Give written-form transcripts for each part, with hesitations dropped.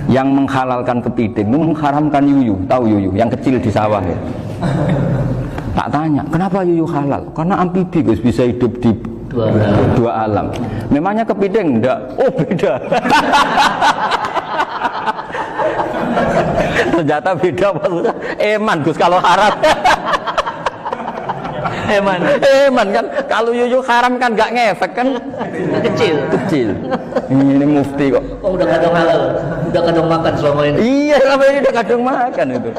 Yang menghalalkan kepiting itu mengharamkan yuyu. Tahu yuyu yang kecil di sawah ya. Tak tanya, kenapa yuyu halal? Karena amfibi Gus, bisa hidup di dua alam. Memangnya kepiting enggak? Oh beda. Ternyata beda maksudnya. Eman Gus kalau haram. Eman kan kalau yuyu haram kan nggak ngefek kan, kecil ini mufti kok. Oh udah kadang halal, udah kadang makan selama ini. Iya selama ini udah kadang makan itu.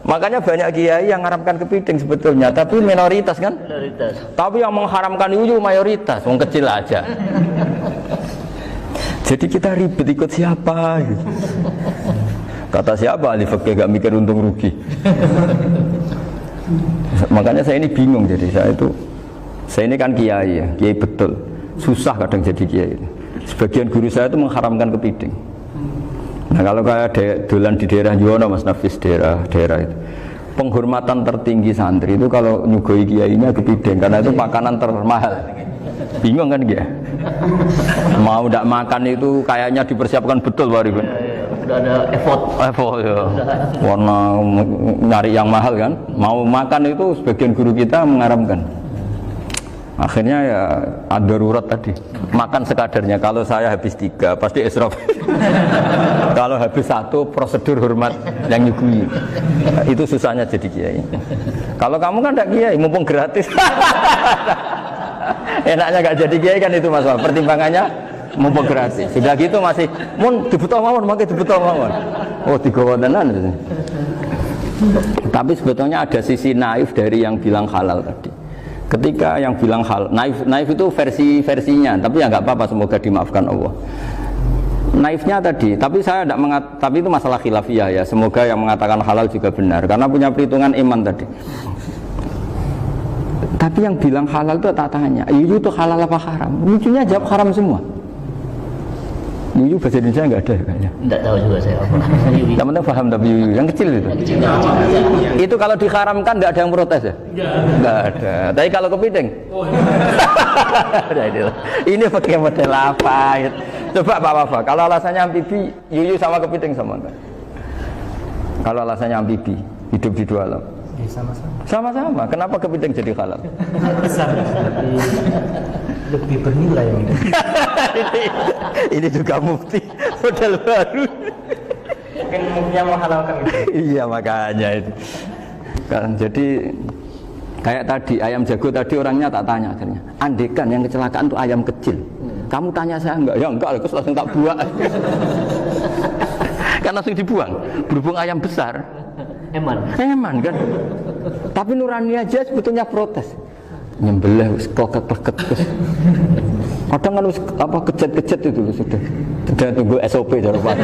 Makanya banyak kiai yang mengharamkan kepiting sebetulnya, tapi minoritas kan. Minoritas. Tapi yang mengharamkan yuyu mayoritas, wong kecil aja. Jadi kita ribet ikut siapa? Gitu. Kata siapa ahli fikih gak mikir untung rugi. Makanya saya ini bingung, jadi saya ini kan kiai ya, kiai betul, susah kadang jadi kiai. Sebagian guru saya itu mengharamkan kepiting. Nah kalau kayak dolan di daerah Yono Mas Nafis, daerah itu penghormatan tertinggi santri itu kalau nyugoi kiainya kepiting, karena itu makanan termahal. Bingung kan dia? Mau tidak makan itu kayaknya dipersiapkan betul Pak Ribun. Udah ada effort ya. Warna nyari yang mahal kan. Mau makan itu sebagian guru kita mengharamkan. Akhirnya ya ada darurat tadi. Makan sekadarnya. Kalau saya habis 3 pasti israf. Kalau habis 1 prosedur hormat yang nyugui. Itu susahnya jadi kiai. Kalau kamu kan tidak kiai, mumpung gratis. Enaknya gak jadi kiai kan itu Mas. Pertimbangannya mumpung gratis. Sudah gitu masih mun dibutuh mawon, makai dibutuh mawon. Oh, digawatenan. Tapi sebetulnya ada sisi naif dari yang bilang halal tadi. Ketika yang bilang halal, naif itu versinya, tapi ya nggak apa-apa, semoga dimaafkan Allah. Naifnya tadi, tapi saya tidak tapi itu masalah khilafiyah ya. Semoga yang mengatakan halal juga benar, karena punya perhitungan iman tadi. Tapi yang bilang halal itu tak tanya, yuyu itu halal apa haram? Lucunya jawab haram semua. Yuyu bahasa Indonesia nggak ada kayaknya. Nggak tahu juga saya apa. Teman-teman paham tapi yuyu yang kecil itu. Itu kalau diharamkan nggak ada yang protes ya? Nggak ada. Tapi kalau kepiting? Ini pakai model apa? Coba Pak Wafa, kalau alasannya amfibi, yuyu sama kepiting sama enggak? Kalau alasannya amfibi, hidup di 2 alam. Sama-sama. Kenapa kepiting jadi halal? Besar. Lebih bernilai. Ini juga mufti model baru. Mungkin muftinya menghalalkan itu. Iya makanya itu. Kan jadi kayak tadi ayam jago tadi orangnya tak tanya akhirnya. Andekan yang kecelakaan itu ayam kecil. Kamu tanya saya enggak? Ya enggak, terus langsung tak buang. Kan langsung dibuang. Berhubung ayam besar. Eman kan. Tapi nurani aja sebetulnya protes. Nyembelih wis kleket-kleket wis. Kadang kan wis apa kejet-kejet itu sudah tunggu SOP cara Pak.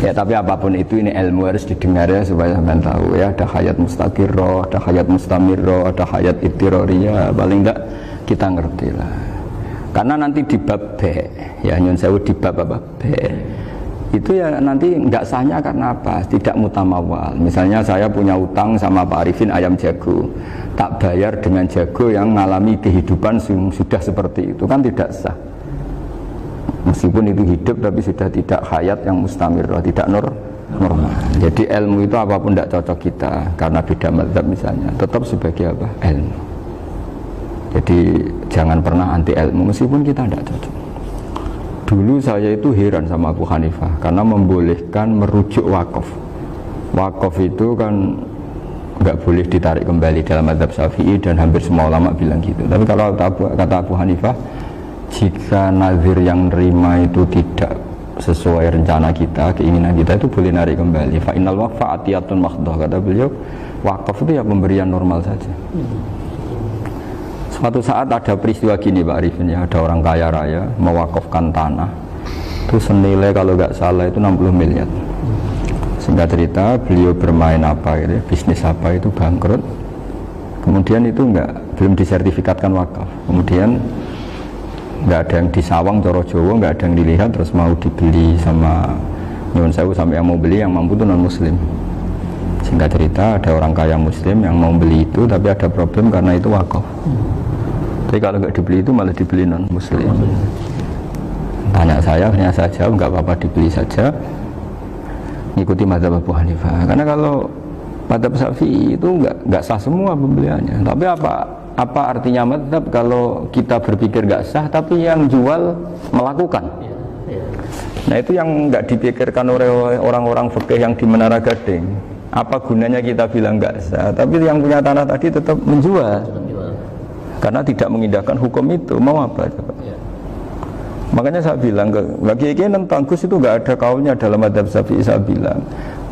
Ya tapi apapun itu ini ilmu harus didengar ya supaya sampean tahu ya, ada hayat mustaqirrah, ada hayat mustamirrah, ada hayat ittirariyah, paling enggak kita ngerti lah. Karena nanti di bab B ya nyun sewu di bab apa B itu ya nanti nggak sahnya karena apa? Tidak mutamawal. Misalnya saya punya utang sama Pak Arifin ayam jago, tak bayar dengan jago yang mengalami kehidupan sudah seperti itu kan tidak sah. Meskipun itu hidup tapi sudah tidak hayat yang mustamirrah, tidak normal. Jadi ilmu itu apapun tidak cocok kita karena beda mazhab misalnya, tetap sebagai apa? Ilmu. Jadi jangan pernah anti ilmu meskipun kita tidak cocok. Dulu saya itu heran sama Abu Hanifah karena membolehkan merujuk wakaf. Wakaf itu kan nggak boleh ditarik kembali dalam mazhab Syafi'i dan hampir semua ulama bilang gitu. Tapi kalau kata Abu Hanifah, jika nazir yang nerima itu tidak sesuai rencana kita, keinginan kita, itu boleh narik kembali. Fa innal waqfa atiyatun makhdah, kata beliau. Wakaf itu ya pemberian normal saja. Suatu saat ada peristiwa gini Pak Arifin ya, ada orang kaya raya mewakafkan tanah itu senilai kalau nggak salah itu 60 miliar. Singkat cerita beliau bermain apa gitu, bisnis apa itu bangkrut, kemudian itu belum disertifikatkan wakaf, kemudian nggak ada yang disawang Coro Jowo, nggak ada yang dilihat, terus mau dibeli sama nyuwun sewu sampai yang mau beli yang mampu itu non muslim. Singkat cerita ada orang kaya muslim yang mau beli itu tapi ada problem karena itu wakaf. Tapi kalau nggak dibeli itu malah dibeli non muslim. Tanya Hanya saya jawab nggak apa-apa, dibeli saja, ngikuti mazhab Abu Hanifah. Karena kalau mazhab Syafi'i itu nggak sah semua pembeliannya. Tapi apa artinya mazhab kalau kita berpikir nggak sah, tapi yang jual melakukan? Nah itu yang nggak dipikirkan oleh orang-orang fikih yang di Menara Gading. Apa gunanya kita bilang nggak sah, tapi yang punya tanah tadi tetap menjual, karena tidak mengindahkan hukum itu. Mau apa coba? Makanya saya bilang bagi Kiai tentang Gus itu nggak ada kaulnya dalam mazhab Syafi'i. Saya bilang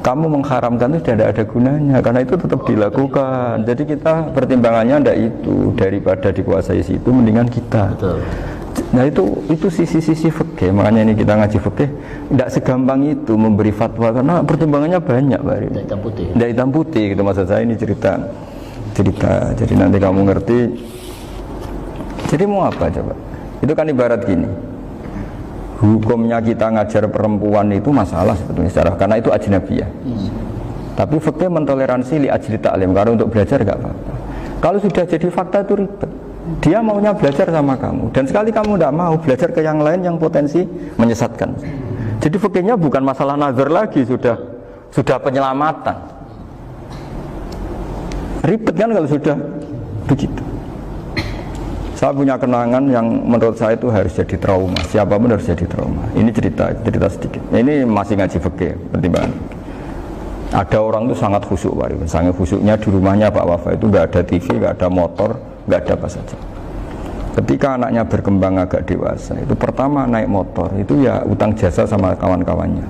kamu mengharamkan itu tidak ada gunanya, karena itu tetap dilakukan. Jadi kita pertimbangannya ndak itu, daripada dikuasai situ mendingan kita. Betul. Nah itu sisi-sisi fikih. Makanya ini kita ngaji fikih tidak segampang itu memberi fatwa, karena pertimbangannya banyak, Pak. Tidak hitam putih. Tidak hitam putih gitu maksud saya, ini cerita. Jadi nanti kamu ngerti. Jadi mau apa coba? Itu kan ibarat gini. Hukumnya kita ngajar perempuan itu masalah sebetulnya secara, karena itu ajnabiyah. Tapi fikih mentoleransi li ajli ta'lim, karena untuk belajar enggak apa-apa. Kalau sudah jadi fakta itu ribet. Dia maunya belajar sama kamu, dan sekali kamu tidak mau belajar ke yang lain yang potensi menyesatkan. Jadi fikihnya bukan masalah nazar lagi, sudah penyelamatan. Ribet kan kalau sudah begitu. Saya punya kenangan yang menurut saya itu harus jadi trauma. Siapapun harus jadi trauma. Ini cerita sedikit. Ini masih ngaji fikih, pertimbangan. Ada orang itu sangat khusyuk, Pak. Sangat khusyuknya di rumahnya Pak Wafa itu nggak ada TV, nggak ada motor, nggak ada apa saja. Ketika anaknya berkembang agak dewasa, itu pertama naik motor, itu ya utang jasa sama kawan-kawannya.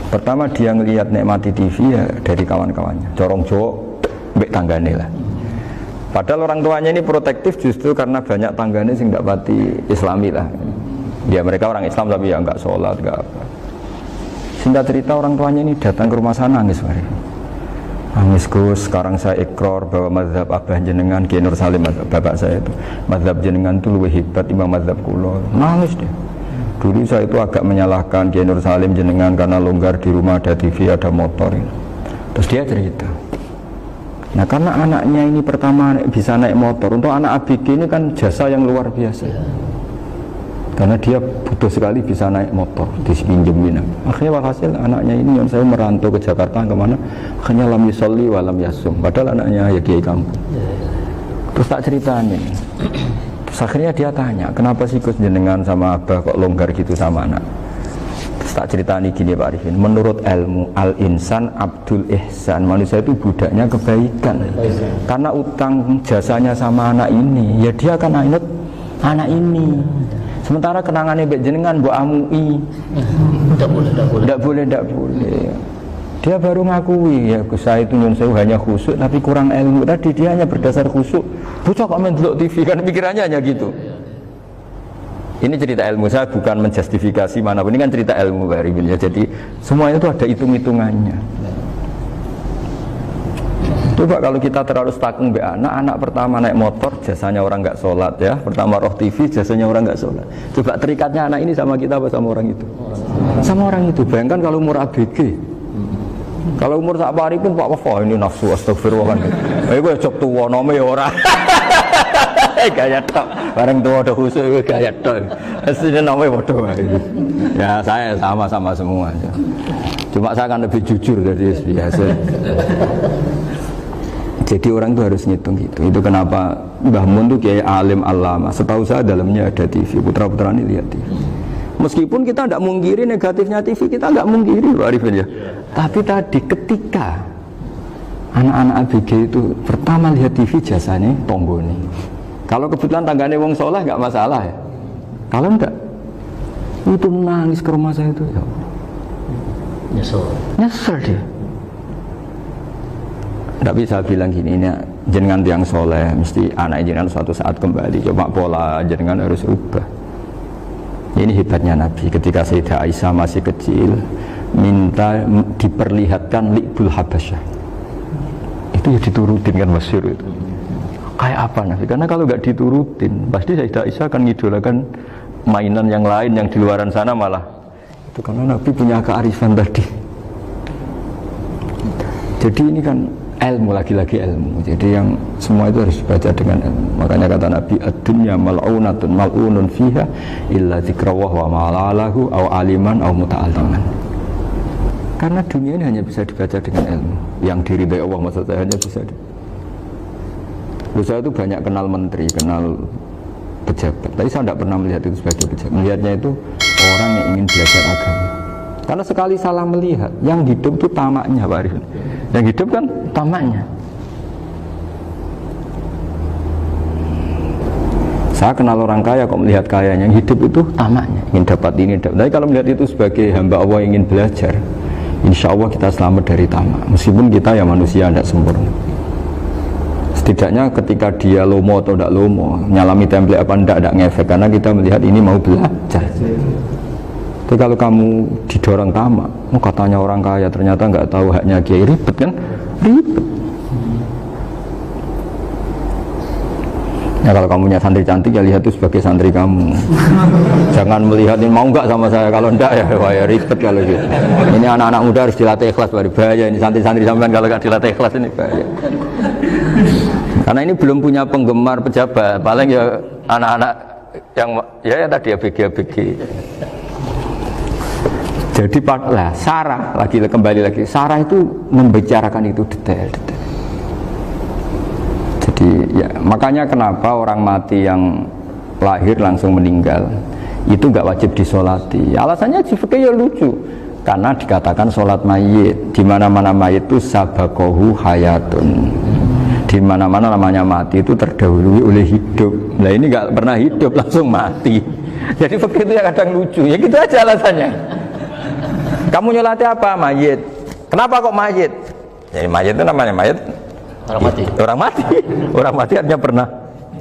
Pertama dia ngelihat nikmati TV ya dari kawan-kawannya. Corong Jawa, mbek tanggane lah. Padahal orang tuanya ini protektif justru karena banyak tanggane sing nggak pati Islami lah. Ya mereka orang Islam tapi ya nggak sholat, nggak apa. Singkat cerita orang tuanya ini datang ke rumah sana nangis, Pak. Nangis, Gus, sekarang saya ikrar bahwa mazhab Abah jenengan Kiai Nur Salim, bapak saya itu, mazhab jenengan itu lebih hebat timbang mazhab kula. Nangis dia. Dulu saya itu agak menyalahkan Kiai Nur Salim jenengan karena longgar di rumah ada TV, ada motor. Terus dia cerita. Nah karena anaknya ini pertama bisa naik motor, untuk anak ABG ini kan jasa yang luar biasa. Karena dia butuh sekali bisa naik motor, dipinjemin. Akhirnya walhasil anaknya ini yang saya merantau ke Jakarta kemana, akhirnya lam yusolli wa lam yasum. Padahal anaknya ya kiai kampung. Terus tak ceritain. Terus akhirnya dia tanya, kenapa sih Gus jenengan sama Abah kok longgar gitu sama anak? Terus tak ceritain gini Pak Arifin, menurut ilmu al-insan abdul ihsan, manusia itu budaknya kebaikan. Karena utang jasanya sama anak ini, ya dia akan ingat anak ini. Sementara kenangannya mbak jenengan mbok amui. Tidak boleh. Dia baru ngakui ya Gus saya itu nyun sewu hanya khusyuk tapi kurang ilmu. Tadi dia hanya berdasar khusyuk. Bocah kok main delok TV kan pikirannya hanya gitu. Ini cerita ilmu, saya bukan menjustifikasi manapun, ini kan cerita ilmu Pak Arifin ya. Jadi semuanya itu ada hitung-hitungannya. Coba kalau kita terlalu stakung be anak pertama naik motor jasanya orang nggak sholat ya, pertama roh TV jasanya orang nggak sholat. Coba terikatnya anak ini sama kita apa sama orang itu? Sama orang itu. Bayangkan kalau umur ABG, kalau umur sak pari pun Pak Wafa ini nafsu astagfirullah kan. Gue cok tua nome orang. Gaya tok, bareng tua ada khusus gaya tok. Aslinya namanya bodoh. Ya saya sama semua. Cuma saya kan lebih jujur dari biasa. Jadi orang itu harus ngitung gitu. Itu kenapa Mbah Mun tuh kayak alim alama. Setahu saya dalamnya ada TV. Putra-putra ini lihat TV. Meskipun kita tidak mungkiri negatifnya TV, kita nggak mungkiri Pak Arifin ya. Tapi tadi ketika anak-anak ABG itu pertama lihat TV jasanya tonggone. Kalau kebetulan tanggane wong soleh nggak masalah ya. Kalau enggak, itu nangis ke rumah saya itu ya. Nyesel dia. Tidak bisa bilang gini, ini jenengan tiang soleh, mesti anak jenengan suatu saat kembali. Coba pola jenengan harus ubah. Ini hebatnya Nabi. Ketika Sayyidah Aisyah masih kecil, minta diperlihatkan li'bul habasyah. Itu ya diturutin kan masyhur itu. Kayak apa Nabi? Karena kalau nggak diturutin, pasti Sayyidah Aisyah akan ngidolakan mainan yang lain yang di luaran sana malah. Itu karena Nabi punya kearifan tadi. Jadi ini kan ilmu, lagi-lagi ilmu. Jadi yang semua itu harus dibaca dengan ilmu. Makanya kata Nabi, ad-dunya mal'unatun mal'unun fiha illa dzikrawah wa ma'alalahu au aliman au muta'alliman. Karena dunia ini hanya bisa dibaca dengan ilmu. Yang diridai Allah maksud saya hanya bisa. Saya itu banyak kenal menteri, kenal pejabat. Tapi saya tidak pernah melihat itu sebagai pejabat. Melihatnya itu orang yang ingin belajar agama. Karena sekali salah melihat, yang hidup itu tamaknya Pak Arifin. Yang hidup kan tamaknya. Saya kenal orang kaya kok melihat kayanya, yang hidup itu tamaknya, ingin dapat ini, dapat. Tapi kalau melihat itu sebagai hamba Allah yang ingin belajar, insya Allah kita selamat dari tamak. Meskipun kita ya manusia tidak sempurna. Setidaknya ketika dia lomo atau tidak lomo, nyalami template apa tidak ngefek, karena kita melihat ini mau belajar. Tapi kalau kamu didorong tamak, katanya orang kaya ternyata nggak tahu haknya kiai, ribet kan? Ribet. Ya kalau kamu punya santri cantik ya lihat itu sebagai santri kamu. Jangan melihat ini mau nggak sama saya, kalau enggak ya wah ya ribet kalau gitu. Ini anak-anak muda harus dilatih ikhlas, baru bahaya ini santri-santri sampean kalau nggak dilatih ikhlas ini bahaya. Karena ini belum punya penggemar pejabat, paling ya anak-anak yang ya tadi ABG. Jadi lah Sarah kembali lagi Sarah itu membicarakan itu detail. Jadi ya makanya kenapa orang mati yang lahir langsung meninggal itu nggak wajib disolati. Alasannya fikih ya lucu, karena dikatakan sholat mayit di mana-mana mayit itu sabakohu hayatun. Di mana-mana namanya mati itu terdahului oleh hidup. Nah ini nggak pernah hidup langsung mati. Jadi fikih itu ya kadang lucu. Ya gitu aja alasannya. Kamu nyolati apa? Mayit. Kenapa kok mayit? Jadi mayit itu namanya mayit Orang mati. Orang mati. Orang mati artinya pernah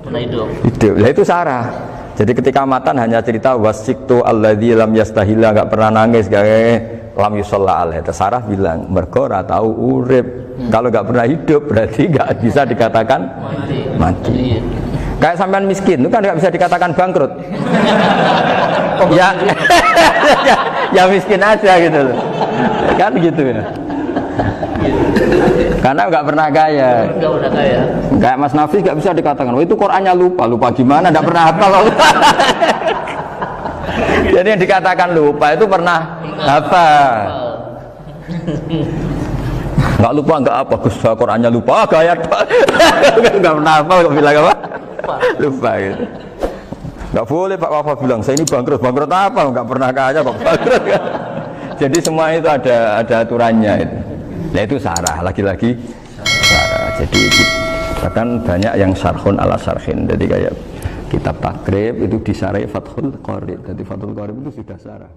hidup. Nah itu Sarah. Jadi ketika matan hanya cerita wasiktu alladzi lam yastahila, enggak pernah nangis, lam yusalla alaihi. Sarah bilang mergo ora tahu urip. Kalau enggak pernah hidup berarti enggak bisa dikatakan mati. Kayak sampean miskin itu kan enggak bisa dikatakan bangkrut. ya miskin aja gitu loh. Kan gitu ya. Karena nggak pernah kaya. Kayak Mas Nafis nggak bisa dikatakan, oh itu Qurannya lupa gimana? Nggak pernah hafal. Jadi yang dikatakan lupa itu pernah hafal. Nggak lupa nggak apa, Gus Qurannya lupa, gaya nggak pernah hafal kok bilang apa? Lupa gitu. Nggak boleh Pak Wafa bilang saya ini bangkrut apa? Nggak pernah kaya kok bangkrut. Jadi semua itu ada aturannya itu. Nah itu Sarah, lagi-lagi Sarah. Jadi bahkan banyak yang syarhun ala syarhin. Jadi kayak kitab takrib itu disarai Fathul Qorib. Jadi Fathul Qorib itu sudah Sarah.